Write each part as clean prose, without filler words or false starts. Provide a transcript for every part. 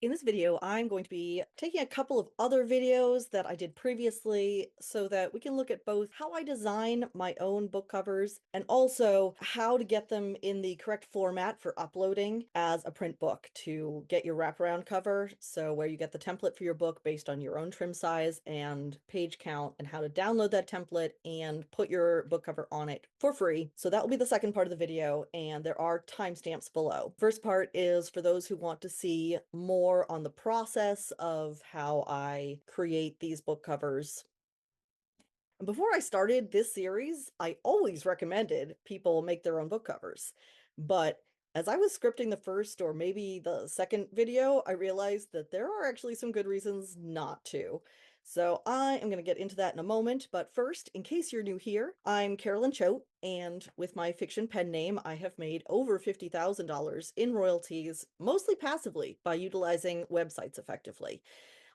In this video, I'm going to be taking a couple of other videos that I did previously so that we can look at both how I design my own book covers and also how to get them in the correct format for uploading as a print book to get your wraparound cover. So where you get the template for your book based on your own trim size and page count, and how to download that template and put your book cover on it for free. So that will be the second part of the video, and there are timestamps below. First part is for those who want to see more on the process of how I create these book covers. And before I started this series, I always recommended people make their own book covers. But as I was scripting the first or maybe the second video, I realized that there are actually some good reasons not to. So I am going to get into that in a moment. But first, in case you're new here, I'm Carolyn Choate, and with my fiction pen name, I have made over $50,000 in royalties, mostly passively, by utilizing websites effectively.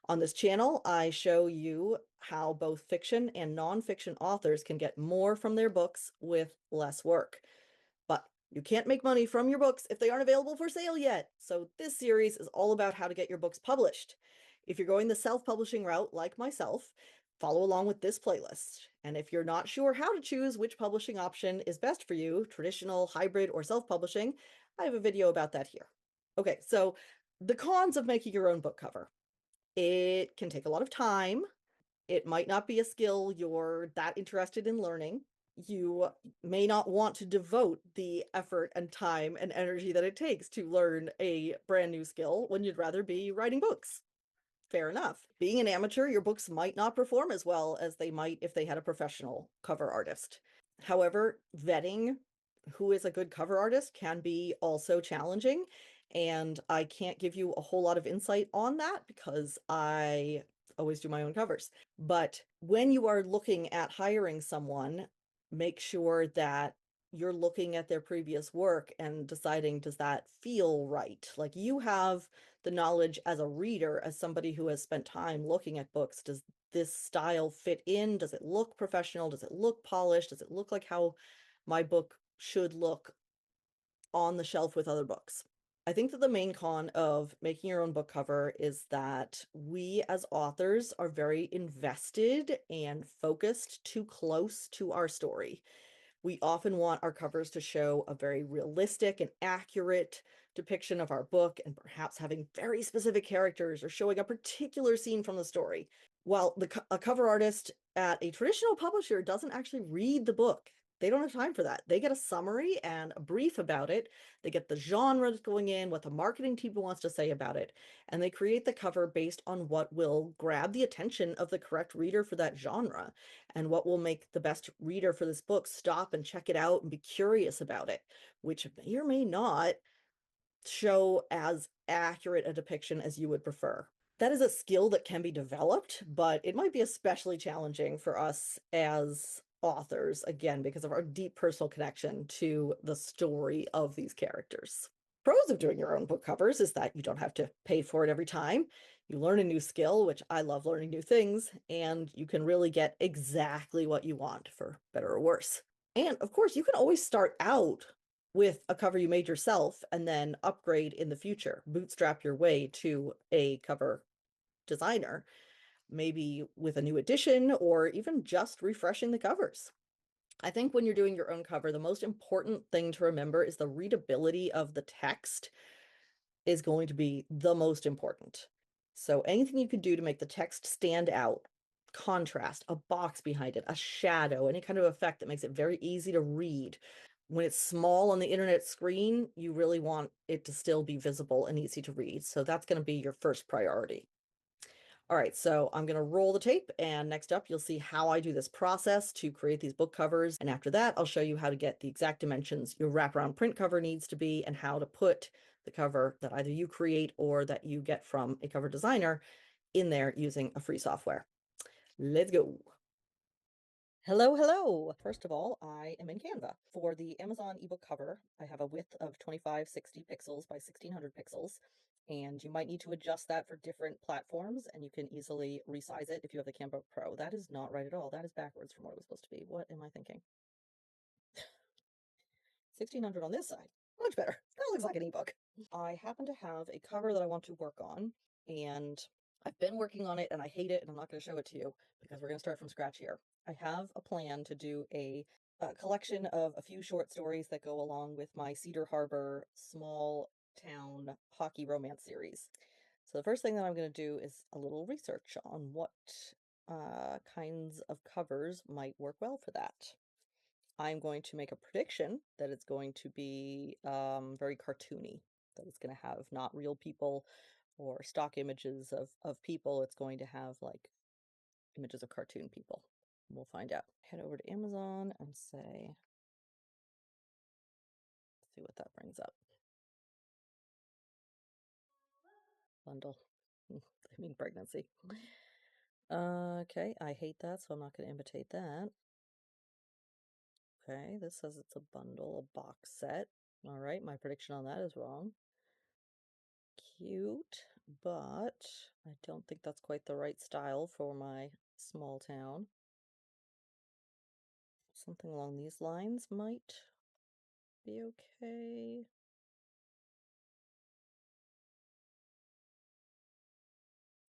On this channel, I show you how both fiction and nonfiction authors can get more from their books with less work. But you can't make money from your books if they aren't available for sale yet. So this series is all about how to get your books published. If you're going the self-publishing route like myself, follow along with this playlist. And if you're not sure how to choose which publishing option is best for you, traditional, hybrid, or self-publishing, I have a video about that here. Okay, so the cons of making your own book cover. It can take a lot of time. It might not be a skill you're that interested in learning. You may not want to devote the effort and time and energy that it takes to learn a brand new skill when you'd rather be writing books. Fair enough. Being an amateur, your books might not perform as well as they might if they had a professional cover artist. However, vetting who is a good cover artist can be also challenging, and I can't give you a whole lot of insight on that because I always do my own covers. But when you are looking at hiring someone, make sure that you're looking at their previous work and deciding, does that feel right? Like, you have the knowledge as a reader, as somebody who has spent time looking at books. Does this style fit in? Does it look professional? Does it look polished? Does it look like how my book should look on the shelf with other books? I think that the main con of making your own book cover is that we as authors are very invested and focused too close to our story. We often want our covers to show a very realistic and accurate depiction of our book, and perhaps having very specific characters or showing a particular scene from the story. While a cover artist at a traditional publisher doesn't actually read the book. They don't have time for that. They get a summary and a brief about it. They get the genre that's going in, what the marketing team wants to say about it, and they create the cover based on what will grab the attention of the correct reader for that genre, and what will make the best reader for this book stop and check it out and be curious about it, which may or may not show as accurate a depiction as you would prefer. That is a skill that can be developed, but it might be especially challenging for us as authors, again, because of our deep personal connection to the story of these characters. Pros of doing your own book covers is that you don't have to pay for it every time. You learn a new skill, which I love learning new things, and you can really get exactly what you want, for better or worse. And of course, you can always start out with a cover you made yourself and then upgrade in the future, bootstrap your way to a cover designer, maybe with a new edition or even just refreshing the covers. I think when you're doing your own cover, the most important thing to remember is the readability of the text is going to be the most important. So anything you can do to make the text stand out, contrast, a box behind it, a shadow, any kind of effect that makes it very easy to read. When it's small on the internet screen, you really want it to still be visible and easy to read. So that's going to be your first priority. All right, so I'm going to roll the tape, and next up you'll see how I do this process to create these book covers. And after that, I'll show you how to get the exact dimensions your wraparound print cover needs to be, and how to put the cover that either you create or that you get from a cover designer in there using a free software. Let's go. Hello, hello. First of all, I am in Canva. For the Amazon ebook cover, I have a width of 2560 pixels by 1600 pixels, and you might need to adjust that for different platforms, and you can easily resize it if you have the Canva Pro. That is not right at all. That is backwards from what it was supposed to be. What am I thinking? 1600 on this side. Much better. That looks like an ebook. I happen to have a cover that I want to work on, and I've been working on it and I hate it, and I'm not going to show it to you because we're going to start from scratch here. I have a plan to do a collection of a few short stories that go along with my Cedar Harbor small town hockey romance series. So the first thing that I'm going to do is a little research on what kinds of covers might work well for that. I'm going to make a prediction that it's going to be very cartoony, that it's going to have not real people or stock images of people. It's going to have like images of cartoon people. We'll find out. Head over to Amazon and say, see what that brings up. Bundle. I mean pregnancy. Okay, I hate that, so I'm not going to imitate that. Okay, this says it's a bundle, a box set. All right, my prediction on that is wrong. Cute, but I don't think that's quite the right style for my small town. Something along these lines might be okay.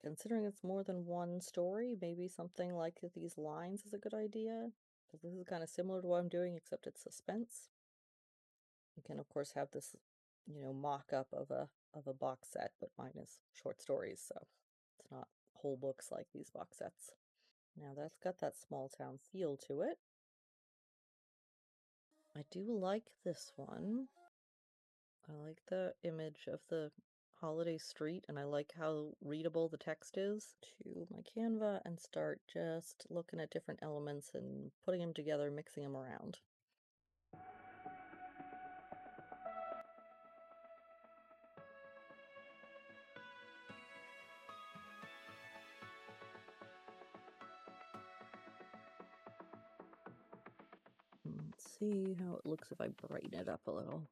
Considering it's more than one story, maybe something like these lines is a good idea. Because this is kind of similar to what I'm doing, except it's suspense. You can, of course, have this, mock-up of a box set, but mine is short stories, so it's not whole books like these box sets. Now that's got that small town feel to it. I do like this one. I like the image of the holiday street, and I like how readable the text is. To my Canva and start just looking at different elements and putting them together, mixing them around. Let's see how it looks if I brighten it up a little.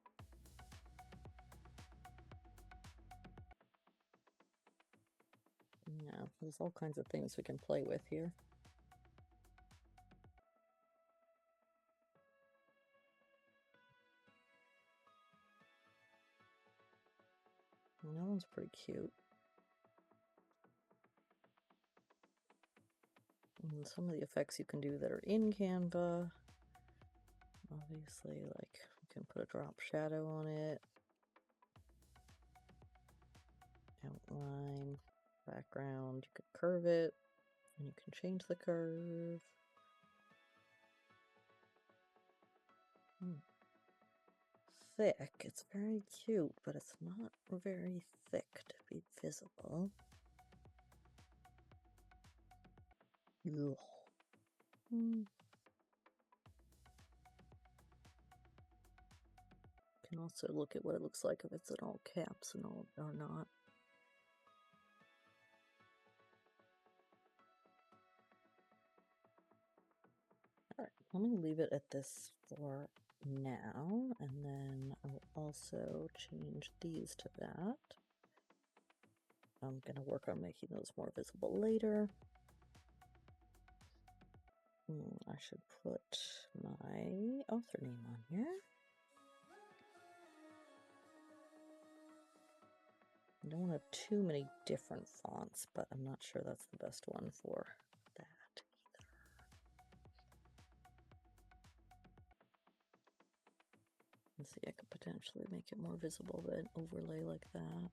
Yeah, there's all kinds of things we can play with here. And that one's pretty cute. And some of the effects you can do that are in Canva. Obviously, like, you can put a drop shadow on it. Outline, background, you could curve it, and you can change the curve. Thick, it's very cute, but it's not very thick to be visible. Ugh. Can also look at what it looks like if it's in all caps and all or not. Alright, let me leave it at this for now, and then I'll also change these to that. I'm gonna work on making those more visible later. I should put my author name on here. I don't want to have too many different fonts, but I'm not sure that's the best one for that either. Let's see, I could potentially make it more visible with an overlay like that.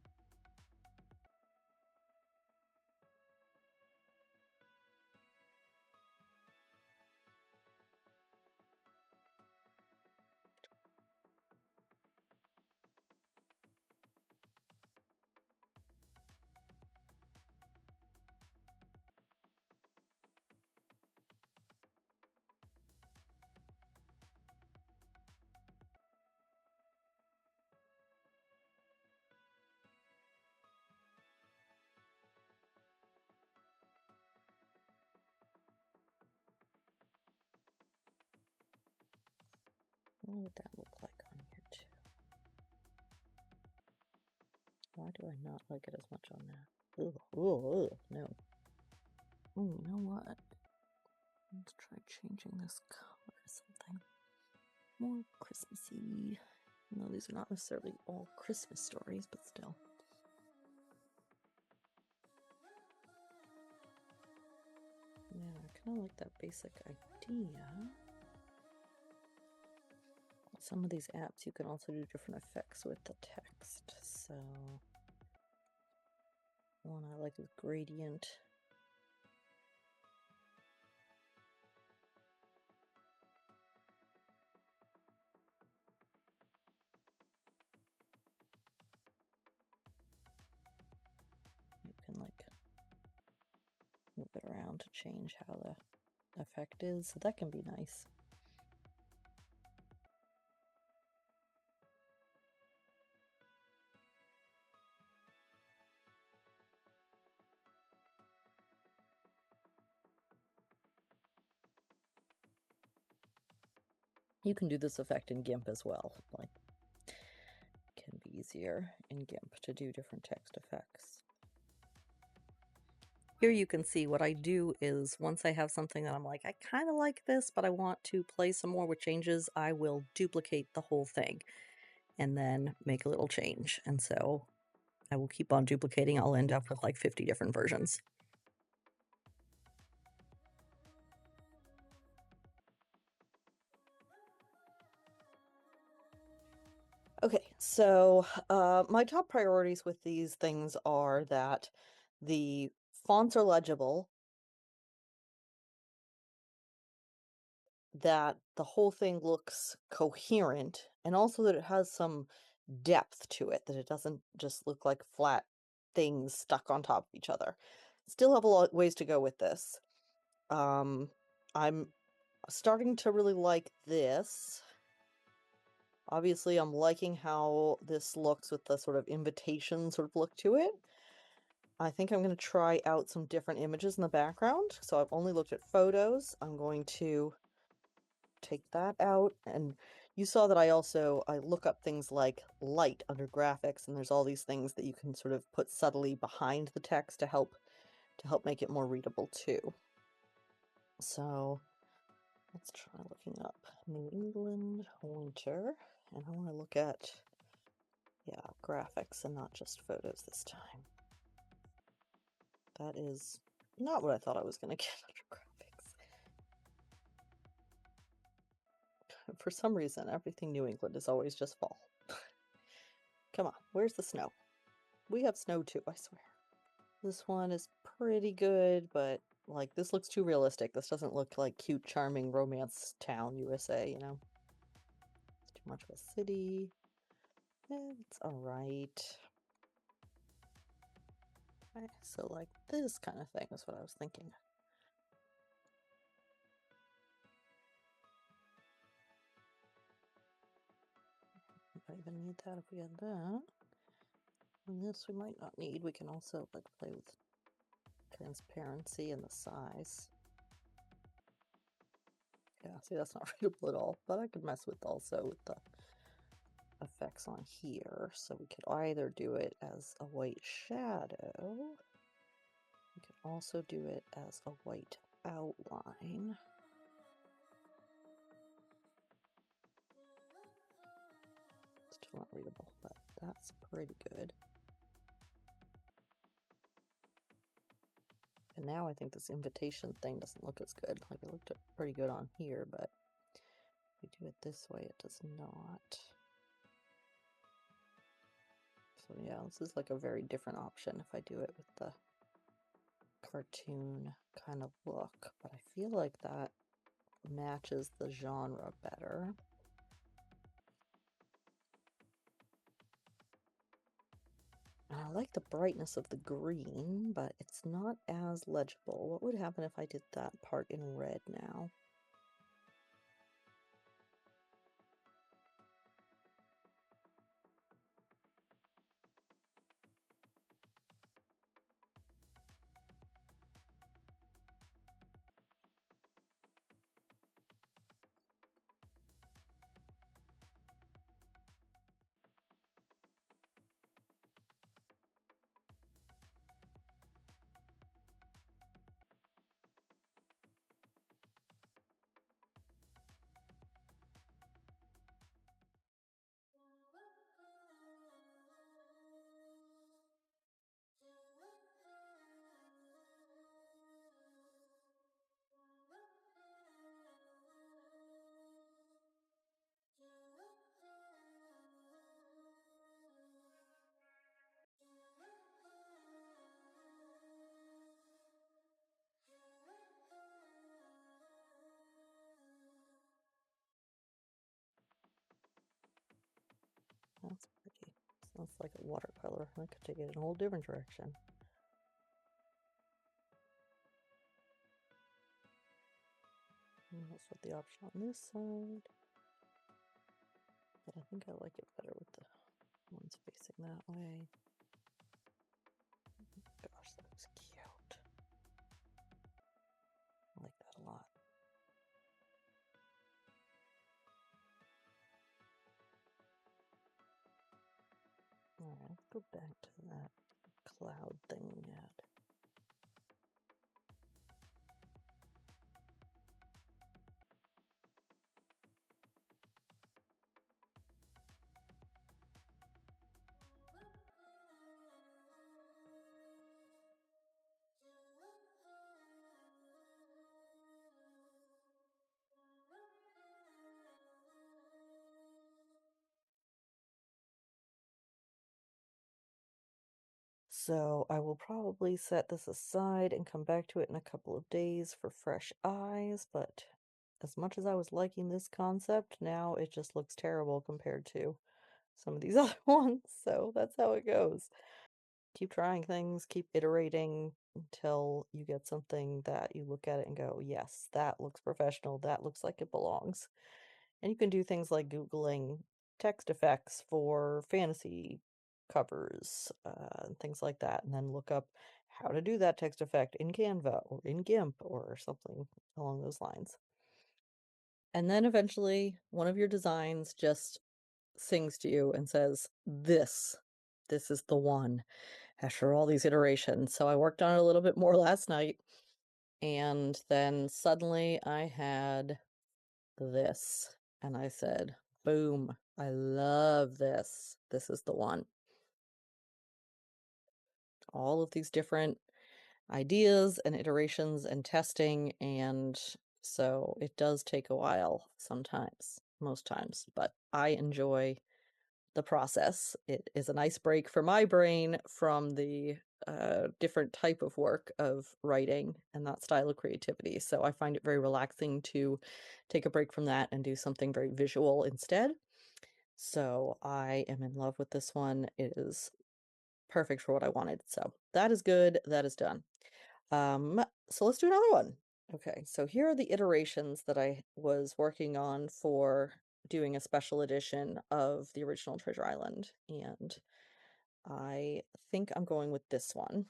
What would that look like on here too? Why do I not like it as much on that? Ugh, no. Oh, you know what? Let's try changing this color to something more Christmassy. No, these are not necessarily all Christmas stories, but still. Yeah, I kind of like that basic idea. Some of these apps you can also do different effects with the text. So one I like is gradient. You can like move it around to change how the effect is, so that can be nice. You can do this effect in GIMP as well. Like, it can be easier in GIMP to do different text effects. Here you can see what I do is once I have something that I'm like, I kind of like this, but I want to play some more with changes, I will duplicate the whole thing and then make a little change. And so I will keep on duplicating. I'll end up with like 50 different versions. Okay, so my top priorities with these things are that the fonts are legible, that the whole thing looks coherent, and also that it has some depth to it, that it doesn't just look like flat things stuck on top of each other. Still have a lot ways to go with this. I'm starting to really like this. Obviously, I'm liking how this looks with the sort of invitation sort of look to it. I think I'm going to try out some different images in the background. So I've only looked at photos. I'm going to take that out. And you saw that I look up things like light under graphics, and there's all these things that you can sort of put subtly behind the text to help make it more readable too. So let's try looking up New England winter, and I want to look at, yeah, graphics and not just photos this time. That is not what I thought I was going to get under graphics. For some reason, everything New England is always just fall. Come on, where's the snow? We have snow too, I swear. This one is pretty good, but like this looks too realistic. This doesn't look like cute, charming romance town USA, you know? It's too much of a city. It's alright. Okay, so like this kind of thing is what I was thinking. We might even need that if we had that. And this we might not need. We can also like play with transparency and the size. Yeah, see, that's not readable at all, but I could mess with also with the effects on here. So we could either do it as a white shadow. We could also do it as a white outline. Still not readable, but that's pretty good. And now I think this invitation thing doesn't look as good. Like it looked pretty good on here, but if we do it this way, it does not. So yeah, this is like a very different option if I do it with the cartoon kind of look, but I feel like that matches the genre better. And I like the brightness of the green, but it's not as legible. What would happen if I did that part in red now? That's like a watercolor. I could take it in a whole different direction. And that's what the option on this side. But I think I like it better with the ones facing that way. Gosh, that looks cute. I like that a lot. All right, let's go back to that cloud thing we had. So I will probably set this aside and come back to it in a couple of days for fresh eyes, but as much as I was liking this concept, now it just looks terrible compared to some of these other ones, so that's how it goes. Keep trying things, keep iterating until you get something that you look at it and go, yes, that looks professional, that looks like it belongs. And you can do things like Googling text effects for fantasy covers and things like that, and then look up how to do that text effect in Canva or in GIMP or something along those lines. And then eventually one of your designs just sings to you and says, this is the one after all these iterations. So I worked on it a little bit more last night, and then suddenly I had this, and I said, boom, I love this. This is the one. All of these different ideas and iterations and testing, and so it does take a while sometimes, most times, but I enjoy the process. It is a nice break for my brain from the different type of work of writing and that style of creativity. So I find it very relaxing to take a break from that and do something very visual instead. So I am in love with this one. It is perfect for what I wanted. So that is good. That is done. So let's do another one. Okay, so here are the iterations that I was working on for doing a special edition of the original Treasure Island, and I think I'm going with this one.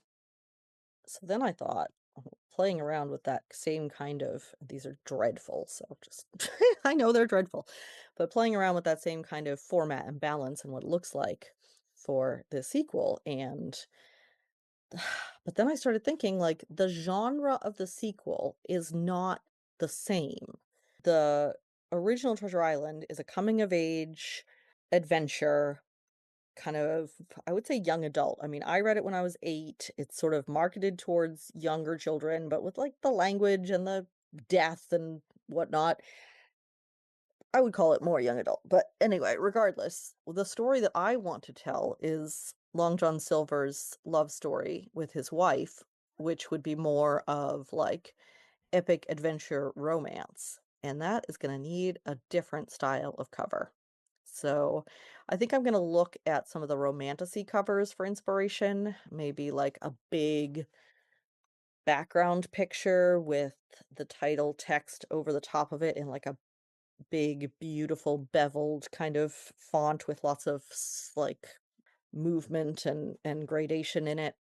So then I thought, playing around with that same kind of, these are dreadful, so just, I know they're dreadful, but playing around with that same kind of format and balance and what it looks like for the sequel, and but then I started thinking, like, the genre of the sequel is not the same. The original Treasure Island is a coming of age adventure, kind of, I would say young adult. I mean, I read it when I was 8. It's sort of marketed towards younger children, but with like the language and the death and whatnot, I would call it more young adult. But anyway, regardless, the story that I want to tell is Long John Silver's love story with his wife, which would be more of like epic adventure romance. And that is going to need a different style of cover. So I think I'm going to look at some of the romantasy covers for inspiration, maybe like a big background picture with the title text over the top of it in like a big, beautiful, beveled kind of font with lots of like movement and gradation in it.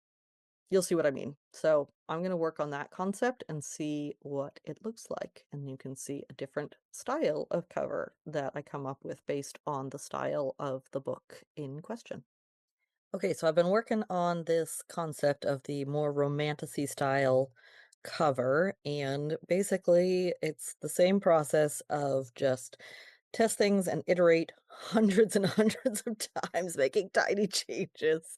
You'll see what I mean. So I'm going to work on that concept and see what it looks like. And you can see a different style of cover that I come up with based on the style of the book in question. Okay, so I've been working on this concept of the more romantasy style cover, and basically it's the same process of just test things and iterate hundreds and hundreds of times, making tiny changes.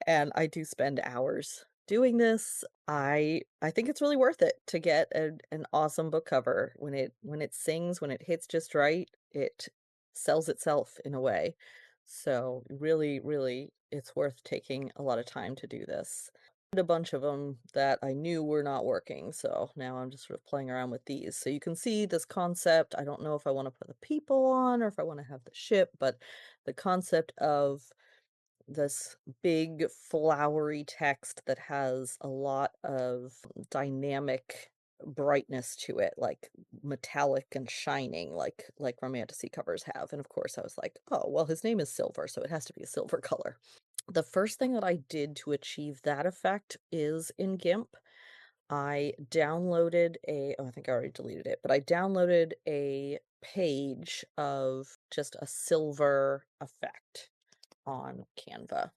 And I do spend hours doing this. I think it's really worth it to get an awesome book cover. When it sings, when it hits just right, it sells itself in a way. So really, really, it's worth taking a lot of time to do this. A bunch of them that I knew were not working, so now I'm just sort of playing around with these. So you can see this concept. I don't know if I want to put the people on or if I want to have the ship, but the concept of this big flowery text that has a lot of dynamic brightness to it, like metallic and shining, like romantasy covers have. And of course, I was like, oh, well, his name is Silver, so it has to be a silver color. The first thing that I did to achieve that effect is in GIMP. I downloaded oh, I think I already deleted it, but I downloaded a page of just a silver effect on Canva.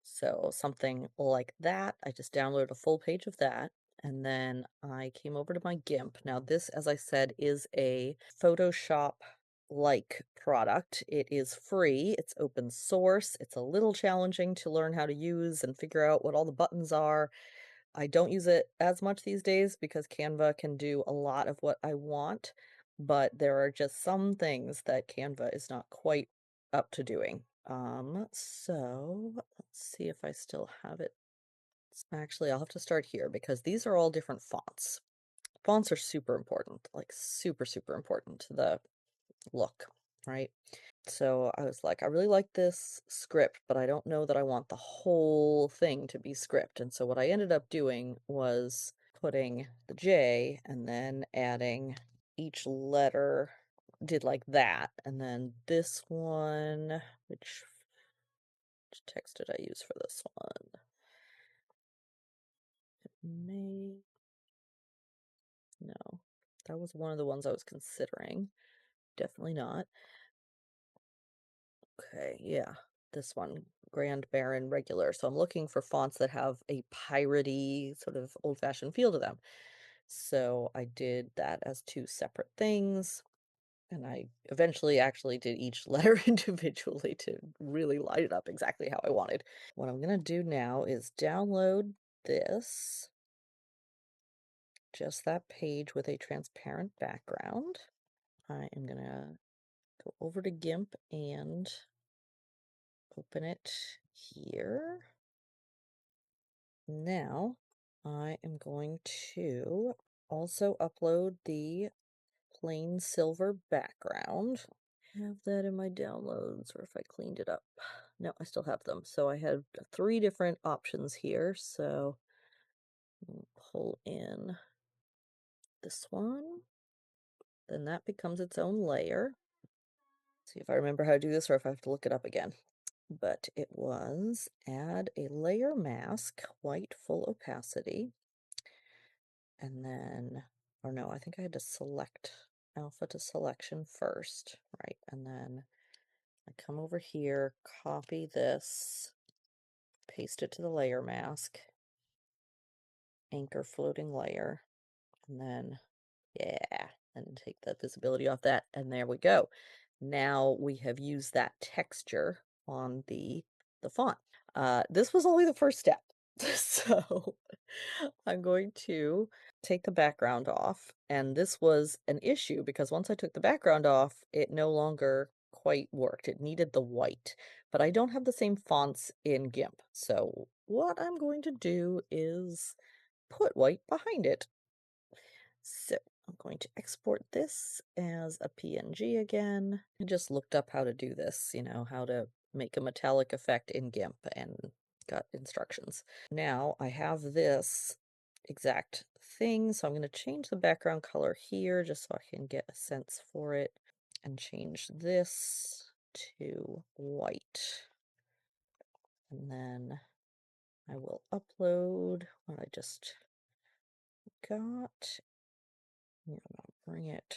So something like that. I just downloaded a full page of that. And then I came over to my GIMP. Now, this, as I said, is a Photoshop like product. It is free, it's open source, it's a little challenging to learn how to use and figure out what all the buttons are. I don't use it as much these days because Canva can do a lot of what I want, but there are just some things that Canva is not quite up to doing. So let's see if I still have it. Actually, I'll have to start here because these are all different fonts. Fonts are super important, like super, super important to the look, right? So I was like, I really like this script, but I don't know that I want the whole thing to be script. And so what I ended up doing was putting the J and then adding each letter, did like that. And then this one, which text did I use for this one? No, that was one of the ones I was considering. Definitely not. Okay, yeah, this one, Grand Baron Regular. So I'm looking for fonts that have a piratey sort of old-fashioned feel to them. So I did that as two separate things, and I eventually actually did each letter individually to really light it up exactly how I wanted. What I'm gonna do now is download this, just that page with a transparent background. I am gonna go over to GIMP and open it here. Now I am going to also upload the plain silver background. Have that in my downloads, or if I cleaned it up. No, I still have them. So I had 3 different options here. So I'll pull in this one. Then that becomes its own layer. See if I remember how to do this or if I have to look it up again. But it was add a layer mask, white full opacity, and then, or no, I think I had to select alpha to selection first, right? And then I come over here, copy this, paste it to the layer mask, anchor floating layer, and then, yeah, and take that visibility off that, and there we go. Now we have used that texture on the font. This was only the first step. So I'm going to take the background off, and this was an issue because once I took the background off, it no longer quite worked. It needed the white, but I don't have the same fonts in GIMP. So what I'm going to do is put white behind it. So I'm going to export this as a PNG again. I just looked up how to do this, how to make a metallic effect in GIMP and got instructions. Now I have this exact thing, so I'm going to change the background color here just so I can get a sense for it and change this to white. And then I will upload what I just got. I'll bring it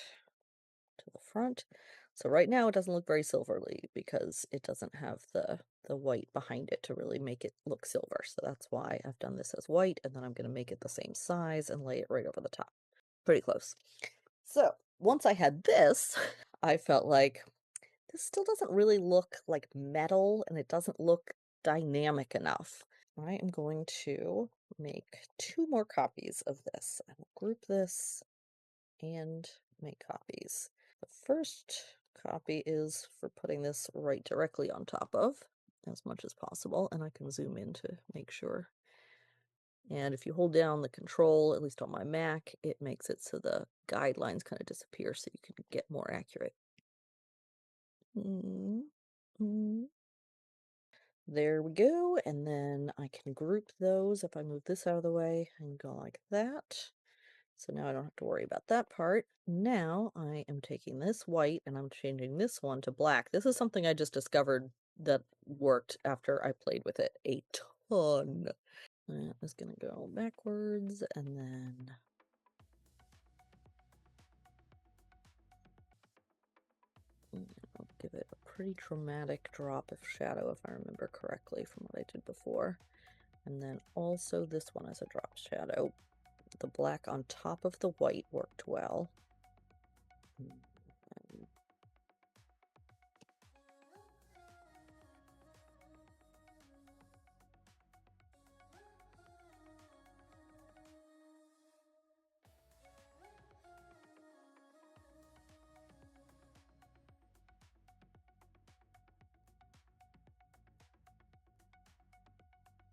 to the front. So right now it doesn't look very silverly because it doesn't have the white behind it to really make it look silver. So that's why I've done this as white, and then I'm going to make it the same size and lay it right over the top. Pretty close. So once I had this, I felt like this still doesn't really look like metal, and it doesn't look dynamic enough. I am going to make 2 more copies of this. I will group this and make copies. The first copy is for putting this right directly on top of as much as possible, and I can zoom in to make sure. And if you hold down the control, at least on my Mac, it makes it so the guidelines kind of disappear so you can get more accurate. There we go, and then I can group those if I move this out of the way and go like that. So now I don't have to worry about that part. Now I am taking this white and I'm changing this one to black. This is something I just discovered that worked after I played with it a ton. That is going to go backwards and then I'll give it a pretty dramatic drop of shadow if I remember correctly from what I did before. And then also this one as a drop shadow. The black on top of the white worked well.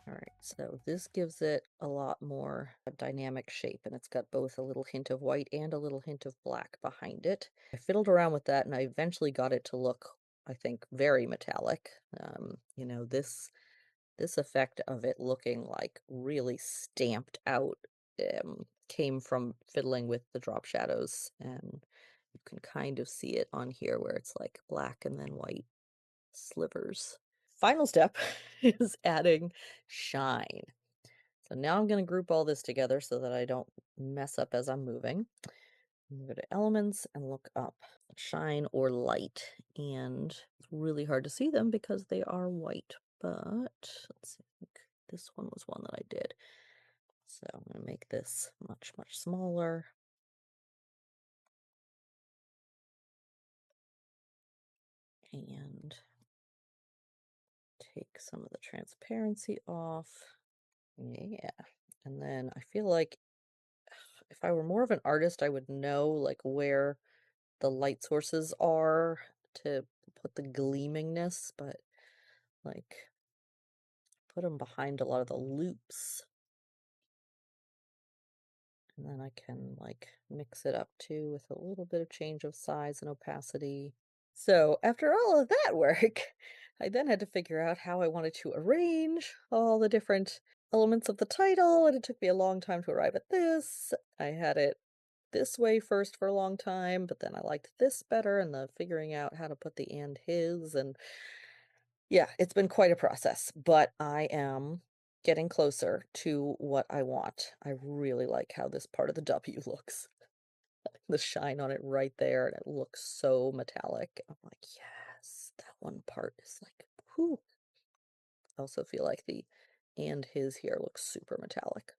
All right, so this gives it a lot more dynamic shape, and it's got both a little hint of white and a little hint of black behind it. I fiddled around with that, and I eventually got it to look, I think, very metallic. You know, this effect of it looking like really stamped out came from fiddling with the drop shadows, and you can kind of see it on here where it's like black and then white slivers. Final step is adding shine. So now I'm going to group all this together so that I don't mess up as I'm moving. Go to elements and look up shine or light. And it's really hard to see them because they are white. But let's see, I think this one was one that I did. So I'm going to make this much, much smaller. And take some of the transparency off. Yeah. And then I feel like if I were more of an artist, I would know like where the light sources are to put the gleamingness, but like put them behind a lot of the loops. And then I can like mix it up too with a little bit of change of size and opacity. So after all of that work, I then had to figure out how I wanted to arrange all the different elements of the title, and it took me a long time to arrive at this. I had it this way first for a long time, but then I liked this better, and the figuring out how to put the and his, and yeah, it's been quite a process, but I am getting closer to what I want. I really like how this part of the W looks. The shine on it right there, and it looks so metallic. I'm like, yes, that one part is like, whew. I also feel like the and his here looks super metallic.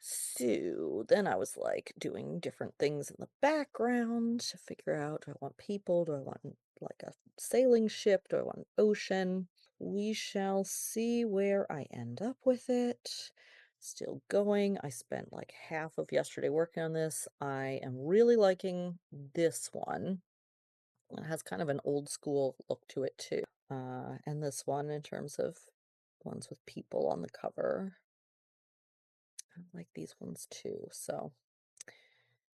So then I was like doing different things in the background to figure out, do I want people? Do I want like a sailing ship? Do I want an ocean? We shall see where I end up with it. Still going. I spent like half of yesterday working on this. I am really liking this one. It has kind of an old school look to it too. And this one in terms of ones with people on the cover. I like these ones too. So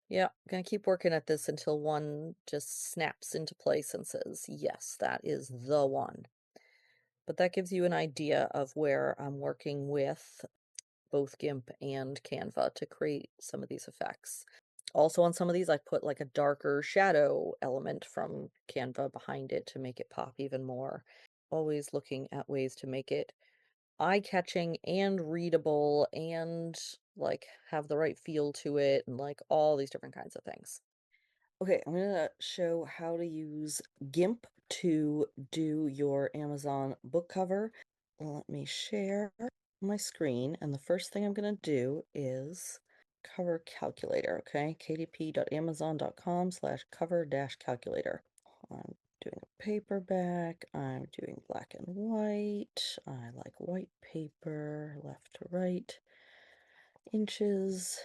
yeah, gonna keep working at this until one just snaps into place and says, yes, that is the one. But that gives you an idea of where I'm working with both GIMP and Canva to create some of these effects. Also on some of these, I put like a darker shadow element from Canva behind it to make it pop even more. Always looking at ways to make it eye-catching and readable and like have the right feel to it and like all these different kinds of things. Okay, I'm gonna show how to use GIMP to do your Amazon book cover. Let me share my screen, and the first thing I'm gonna do is cover calculator, okay? kdp.amazon.com/cover-calculator. I'm doing a paperback, I'm doing black and white. I like white paper, left to right, inches.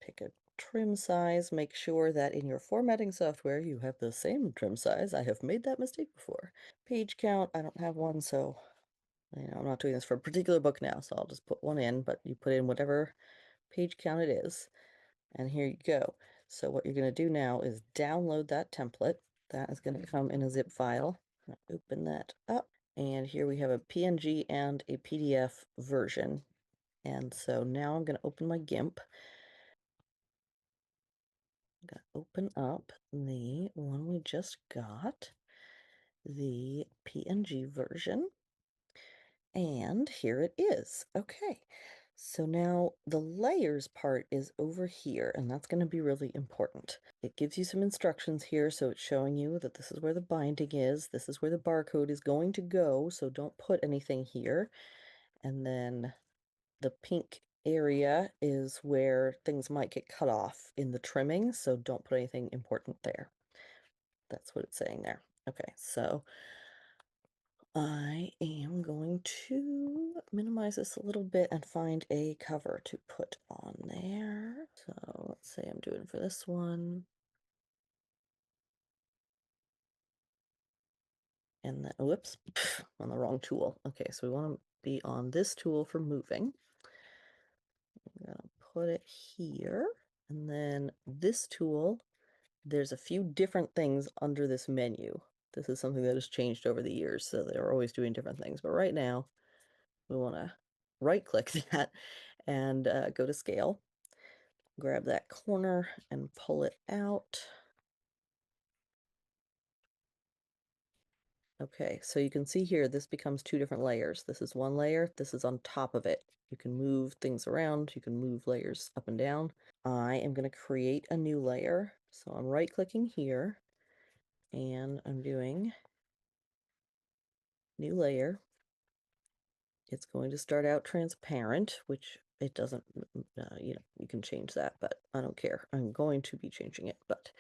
Pick a trim size. Make sure that in your formatting software you have the same trim size. I have made that mistake before. Page count, I don't have one, so I'm not doing this for a particular book now, so I'll just put one in, but you put in whatever page count it is. And here you go. So what you're going to do now is download that template. That is going to come in a zip file. Open that up. And here we have a PNG and a PDF version. And so now I'm going to open my GIMP. I'm going to open up the one we just got, the PNG version. And here it is. Okay, so now the layers part is over here, and that's going to be really important. It gives you some instructions here, so it's showing you that this is where the binding is, this is where the barcode is going to go, so don't put anything here. And then the pink area is where things might get cut off in the trimming, so don't put anything important there. That's what it's saying there. Okay, so I am going to minimize this a little bit and find a cover to put on there. So let's say I'm doing for this one. And then, whoops, on the wrong tool. Okay, so we want to be on this tool for moving. I'm gonna put it here. And then this tool, there's a few different things under this menu. This is something that has changed over the years, so they're always doing different things. But right now, we want to right-click that and go to Scale. Grab that corner and pull it out. Okay, so you can see here, this becomes two different layers. This is one layer, this is on top of it. You can move things around, you can move layers up and down. I am going to create a new layer. So I'm right-clicking here, and I'm doing new layer. It's going to start out transparent, which it doesn't, you know, you can change that, but I don't care. I'm going to be changing it, but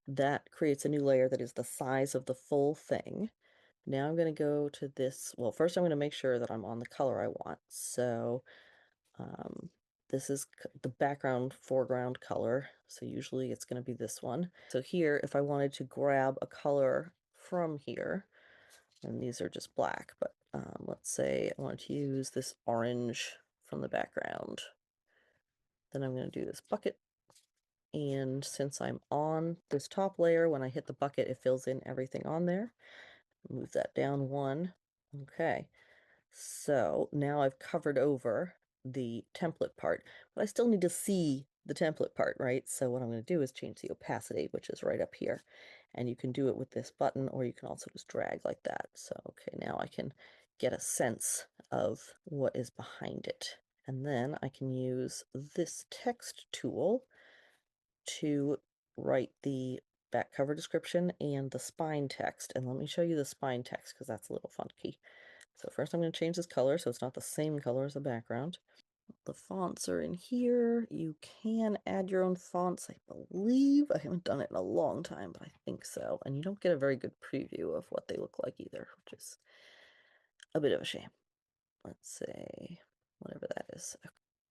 that creates a new layer that is the size of the full thing. Now I'm going to go to this. Well, first I'm going to make sure that I'm on the color I want. So this is the background foreground color. So usually it's going to be this one. So here, if I wanted to grab a color from here, and these are just black, but let's say I wanted to use this orange from the background. Then I'm going to do this bucket. And since I'm on this top layer, when I hit the bucket, it fills in everything on there. Move that down one. Okay, so now I've covered over the template part, but I still need to see the template part, right? So what I'm going to do is change the opacity, which is right up here. And you can do it with this button, or you can also just drag like that. So, okay, now I can get a sense of what is behind it. And then I can use this text tool to write the back cover description and the spine text. And let me show you the spine text because that's a little funky. So first I'm going to change this color so it's not the same color as the background. The fonts are in here. You can add your own fonts, I believe. I haven't done it in a long time, but I think so. And you don't get a very good preview of what they look like either, which is a bit of a shame. Let's say whatever that is.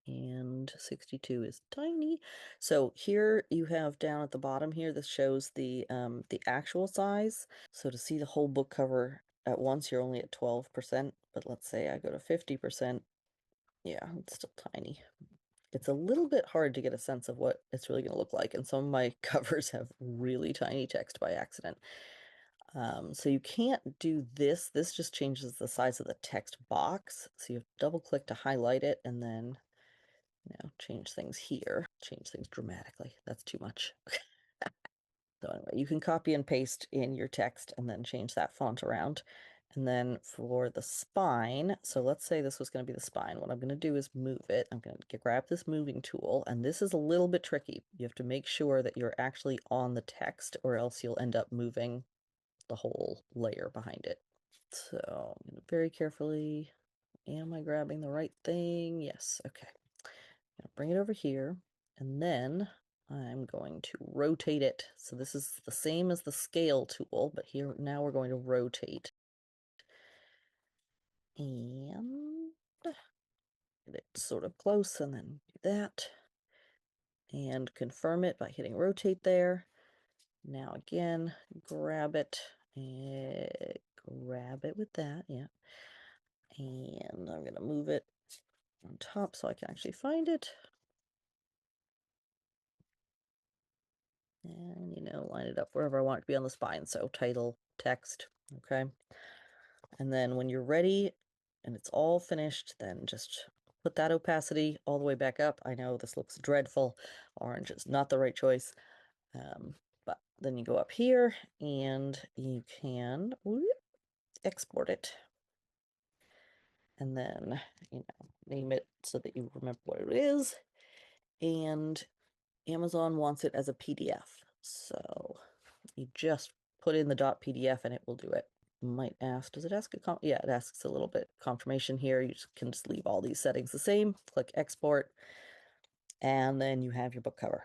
And 62 is tiny. So here you have down at the bottom here, this shows the actual size. So to see the whole book cover at once, you're only at 12%, but let's say I go to 50%. Yeah, it's still tiny. It's a little bit hard to get a sense of what it's really going to look like, and some of my covers have really tiny text by accident. So you can't do this. This just changes the size of the text box. So you have to double click to highlight it and then, you know, change things here. Change things dramatically. That's too much. So anyway, you can copy and paste in your text and then change that font around. And then for the spine, so let's say this was going to be the spine. What I'm going to do is move it. I'm going to grab this moving tool, and this is a little bit tricky. You have to make sure that you're actually on the text, or else you'll end up moving the whole layer behind it. So I'm going to very carefully, am I grabbing the right thing? Yes, okay. I'm going to bring it over here, and then I'm going to rotate it. So this is the same as the scale tool, but here now we're going to rotate. And get it sort of close, and then do that. And confirm it by hitting rotate there. Now again, grab it and grab it with that, yeah. And I'm gonna move it on top so I can actually find it. And, you know, line it up wherever I want it to be on the spine. So title, text, okay. And then when you're ready and it's all finished, then just put that opacity all the way back up. I know this looks dreadful. Orange is not the right choice. But then you go up here and you can export it. And then, name it so that you remember what it is. And Amazon wants it as a PDF. So you just put in the .pdf and it will do it. Might ask, does it ask yeah, it asks a little bit confirmation here. You can just leave all these settings the same, click export, and then you have your book cover.